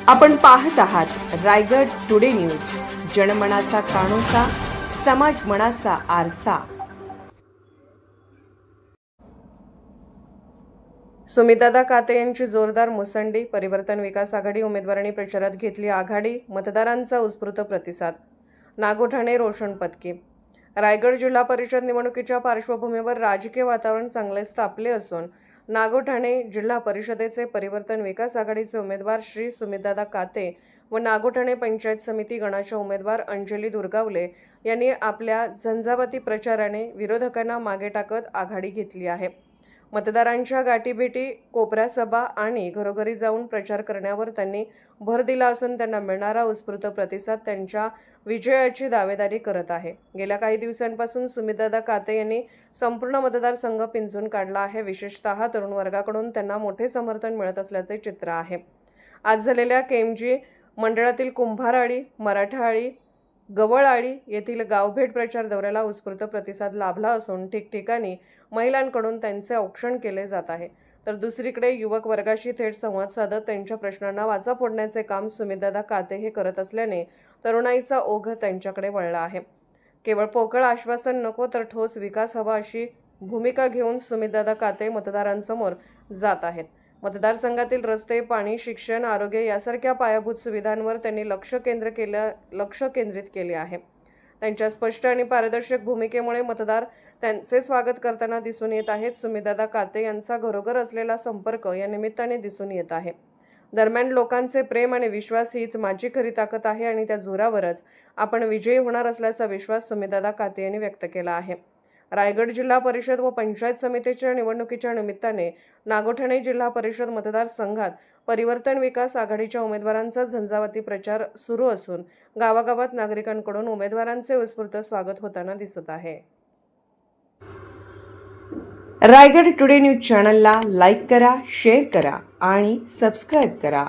आपण पाहत आहात रायगड टुडे न्यूज, जनमनाचा कानोसा, समाज मनाचा आरसा। सुमितदादा काते यांची जोरदार मुसंडी, परिवर्तन विकास आघाडी उमेदवारांनी प्रचारात घेतली आघाडी, मतदारांचा उत्स्फूर्त प्रतिसाद। नागोठाणे रोशन पत्की। रायगड जिल्हा परिषद निवडणुकीच्या पार्श्वभूमीवर राजकीय वातावरण चांगलेच तापले असून नागोठाणे जिल्हा परिषदेचे परिवर्तन विकास आघाडीचे उमेदवार श्री सुमितदादा काते व नागोठाणे पंचायत समिती गणाच्या उमेदवार अंजली दुर्गावले यांनी आपल्या झंझावाती प्रचाराने विरोधकांना मागे टाकत आघाडी घेतली आहे। मतदारांच्या गाठीभेटी, कोपरा सभा आणि घरोघरी जाऊन प्रचार करण्यावर त्यांनी भर दिला असून त्यांना मिळणारा उत्स्फूर्त प्रतिसाद त्यांच्या विजयाची दावेदारी करत आहे। गेल्या काही दिवसांपासून सुमितदादा काते यांनी संपूर्ण मतदारसंघ पिंजून काढला आहे। विशेषतः तरुण वर्गाकडून त्यांना मोठे समर्थन मिळत असल्याचे चित्र आहे। आज झालेल्या केएमजी मंडळातील कुंभारआळी, मराठाआळी, गवळआळी येथील गावभेट प्रचार दौऱ्याला उत्स्फूर्त प्रतिसाद लाभला असून ठिकठिकाणी महिलांकडून त्यांचे औक्षण केले जात आहे। तर दुसरीकडे युवक वर्गाशी थेट संवाद साधत त्यांच्या प्रश्नांना वाचा फोडण्याचे काम सुमितदादा काते हे करत असल्याने तरुणाईचा ओघ त्यांच्याकडे वळला आहे। केवळ पोकळ आश्वासन नको तर ठोस विकास हवा अशी भूमिका घेऊन सुमितदादा काते मतदारांसमोर जात आहेत। मतदारसंघातील रस्ते, पाणी, शिक्षण, आरोग्य यासारख्या पायाभूत सुविधांवर त्यांनी लक्ष केंद्रित केले आहे। त्यांच्या स्पष्ट आणि पारदर्शक भूमिकेमुळे मतदार त्यांचे स्वागत करताना दिसून येत आहेत। सुमितदादा काते यांचा घरोघर असलेला संपर्क या निमित्ताने दिसून येत आहे। दरम्यान लोकांचे प्रेम आणि विश्वास हीच माझी खरी ताकद आहे आणि त्या जोरावरच आपण विजयी होणार असल्याचा विश्वास सुमितदादा काते यांनी व्यक्त केला आहे। रायगड जिल्हा परिषद व पंचायत समितीच्या निवडणुकीच्या निमित्ताने नागोठाणे जिल्हा परिषद मतदारसंघात परिवर्तन विकास आघाडीच्या उमेदवारांचा झंझावाती प्रचार सुरू असून गावागावात नागरिकांकडून उमेदवारांचे उत्स्फूर्त स्वागत होताना दिसत आहे। रायगड टुडे न्यूज चॅनलला लाईक करा, शेअर करा आणि सबस्क्राईब करा।